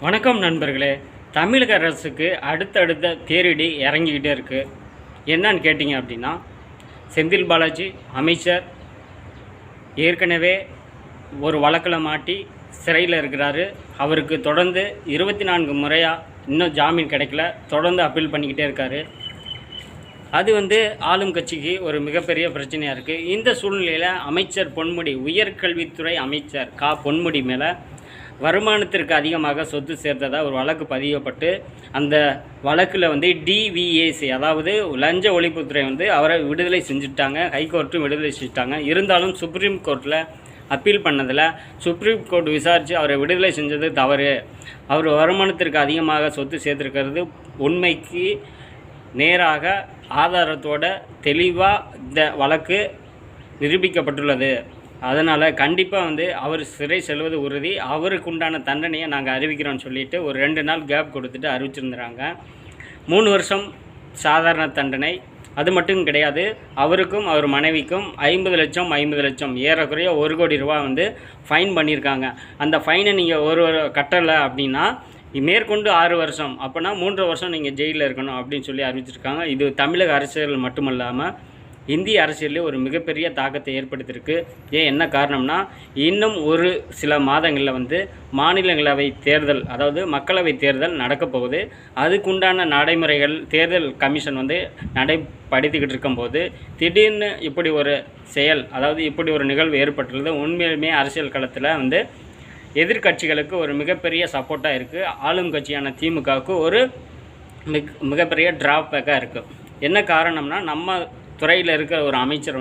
வணக்கம் நண்பர்களே. தமிழக அரசுக்கு அடுத்தடுத்த தேரடி இறங்கிக்கிட்டே இருக்குது. என்னன்னு கேட்டிங்க அப்படின்னா, செந்தில் பாலாஜி அமைச்சர் ஏற்கனவே ஒரு வழக்கில் மாட்டி சிறையில் இருக்கிறாரு. அவருக்கு தொடர்ந்து 24 முறையாக இன்னும் ஜாமீன் கிடைக்கல. தொடர்ந்து அப்பீல் பண்ணிக்கிட்டே இருக்கார். அது ஆளும் கட்சிக்கு ஒரு மிகப்பெரிய பிரச்சனையாக இருக்குது. இந்த சூழ்நிலையில் அமைச்சர் பொன்முடி, உயர்கல்வித்துறை அமைச்சர் பொன்முடி மேலே வருமானத்திற்கு அதிகமாக சொத்து சேர்த்ததாக ஒரு வழக்கு பதியப்பட்டு, அந்த வழக்கில் டிவிஏசி, அதாவது லஞ்ச ஒழிப்புத்துறை அவரை விடுதலை செஞ்சுட்டாங்க. ஹைகோர்ட்டும் விடுதலை செஞ்சுட்டாங்க. இருந்தாலும் சுப்ரீம் கோர்ட்டில் அப்பீல் பண்ணதில் சுப்ரீம் கோர்ட் விசாரித்து அவரை விடுதலை செஞ்சது தவறு. அவர் வருமானத்திற்கு அதிகமாக சொத்து சேர்த்துருக்கிறது உண்மைக்கு நேராக ஆதாரத்தோட தெளிவாக இந்த வழக்கு நிரூபிக்கப்பட்டுள்ளது. அதனால் கண்டிப்பாக அவர் சிறை செல்வது உறுதி. அவருக்கு உண்டான தண்டனையை நாங்கள் அறிவிக்கிறோன்னு சொல்லிவிட்டு ஒரு 2 நாள் கேப் கொடுத்துட்டு அறிவிச்சிருந்துறாங்க. 3 வருஷம் சாதாரண தண்டனை. அது மட்டும் கிடையாது, அவருக்கும் அவர் மனைவிக்கும் 50 லட்சம் 50 லட்சம் ஏறக்குறைய 1 கோடி ரூபா ஃபைன் பண்ணியிருக்காங்க. அந்த ஃபைனை நீங்கள் ஒரு கட்டலை அப்படின்னா மேற்கொண்டு 6 வருஷம், அப்போனா 3 வருஷம் நீங்கள் ஜெயிலில் இருக்கணும் அப்படின்னு சொல்லி அறிவிச்சிருக்காங்க. இது தமிழக அரசியல் மட்டுமல்லாமல் இந்திய அரசியலில் ஒரு மிகப்பெரிய தாக்கத்தை ஏற்படுத்தியிருக்கு. என்ன காரணம்னா, இன்னும் ஒரு சில மாதங்களில் மாநிலங்களவை தேர்தல், அதாவது மக்களவை தேர்தல் நடக்கப் போகுது. அதுக்குண்டான நடைமுறைகள் தேர்தல் கமிஷன் நடைப்படுத்திக்கிட்டு இருக்கும்போது திடீர்னு இப்படி ஒரு செயல், அதாவது இப்படி ஒரு நிகழ்வு ஏற்பட்டுள்ளது உண்மையிலுமே அரசியல் களத்தில் எதிர்கட்சிகளுக்கு ஒரு மிகப்பெரிய சப்போர்ட்டாக இருக்குது. ஆளும் கட்சியான திமுகவுக்கு ஒரு மிகப்பெரிய ட்ராபேக்காக இருக்குது. என்ன காரணம்னா, நம்ம துறையில் இருக்கிற ஒரு அமைச்சர்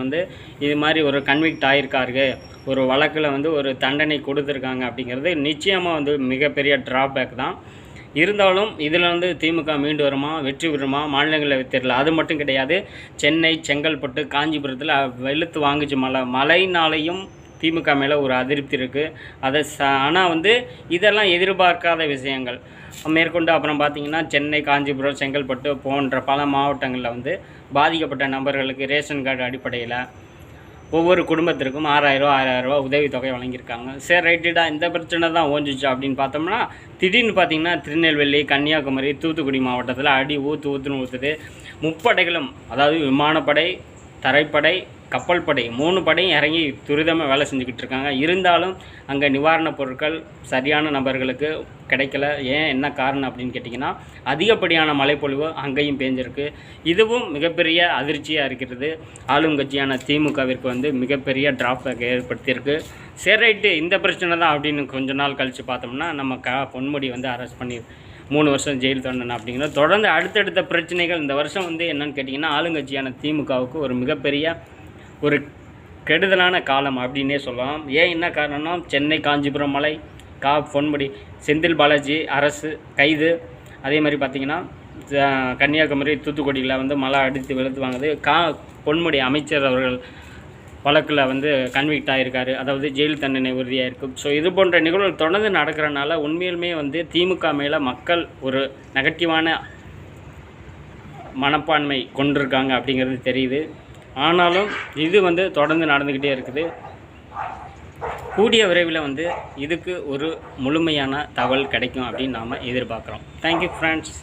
இது மாதிரி ஒரு கன்விக்ட் ஆகியிருக்காரு, ஒரு வழக்கில் ஒரு தண்டனை கொடுத்துருக்காங்க அப்படிங்கிறது நிச்சயமாக மிகப்பெரிய ட்ராபேக் தான். இருந்தாலும் இதில் திமுக மீண்டு வருமா, வெற்றி பெறுமா, மாநிலங்களவை தேர்தல் அது மட்டும் கிடையாது. சென்னை, செங்கல்பட்டு, காஞ்சிபுரத்தில் வெளுத்து வாங்குச்சு மழைனாலையும் திமுக மேலே ஒரு அதிருப்தி இருக்குது. அதை ஆனால் இதெல்லாம் எதிர்பார்க்காத விஷயங்கள். மேற்கொண்டு அப்புறம் பார்த்திங்கன்னா, சென்னை, காஞ்சிபுரம், செங்கல்பட்டு போன்ற பல மாவட்டங்களில் பாதிக்கப்பட்ட நபர்களுக்கு ரேஷன் கார்டு அடிப்படையில் ஒவ்வொரு குடும்பத்திற்கும் 6000 ரூபா உதவித்தொகை வழங்கியிருக்காங்க. சரி, ரைட்டுடா, இந்த பிரச்சனை தான் ஓஞ்சிச்சு அப்படின்னு பார்த்தோம்னா, திடீர்னு பார்த்திங்கன்னா திருநெல்வேலி, கன்னியாகுமரி, தூத்துக்குடி மாவட்டத்தில் அடி ஊற்றுன்னு ஊற்றுது. முப்படைகளும், அதாவது விமானப்படை, தரைப்படை, கப்பல் படை 3 படையும் இறங்கி துரிதமாக வேலை செஞ்சுக்கிட்டு இருக்காங்க. இருந்தாலும் அங்கே நிவாரணப் பொருட்கள் சரியான நபர்களுக்கு கிடைக்கல. என்ன காரணம் அப்படின்னு கேட்டிங்கன்னா, அதிகப்படியான மழைப்பொழிவு அங்கேயும் பேஞ்சிருக்கு. இதுவும் மிகப்பெரிய அதிர்ச்சியாக இருக்கிறது. ஆளும் கட்சியான திமுகவிற்கு மிகப்பெரிய ட்ராபேக் ஏற்படுத்தியிருக்கு. சரி, ரைட்டு, இந்த பிரச்சனை தான் அப்படின்னு கொஞ்ச நாள் கழித்து பார்த்தோம்னா, நம்ம பொன்முடி அரெஸ்ட் பண்ணி 3 வருஷம் ஜெயில் தண்டனை அப்படிங்கிற தொடர்ந்து அடுத்தடுத்த பிரச்சனைகள் இந்த வருஷம் என்னென்னு கேட்டிங்கன்னா, ஆளுங்கட்சியான திமுகவுக்கு ஒரு மிகப்பெரிய ஒரு கெடுதலான காலம் அப்படின்னே சொல்லலாம். என்ன காரணம்னா, சென்னை, காஞ்சிபுரம் மலை, பொன்முடி, செந்தில் பாலாஜி அரசு கைது. அதே மாதிரி பார்த்திங்கன்னா, கன்னியாகுமரி, தூத்துக்குடியில் மழை அடித்து வெளுத்து வாங்குது. பொன்முடி அமைச்சர் அவர்கள் வழக்கில் கன்விக்ட் ஆகியிருக்காரு, அதாவது ஜெயில் தண்டனை உறுதியாக இருக்கும். ஸோ இது போன்ற நிகழ்வுகள் தொடர்ந்து நடக்கிறனால உண்மையிலுமே திமுக மேலே மக்கள் ஒரு நெகட்டிவான மனப்பான்மை கொண்டிருக்காங்க அப்படிங்கிறது தெரியுது. ஆனாலும் இது தொடர்ந்து நடந்துக்கிட்டே இருக்குது. கூடிய விரைவில் இதுக்கு ஒரு முழுமையான தகவல் கிடைக்கும் அப்படின்னு நாம் எதிர்பார்க்குறோம். Thank you friends.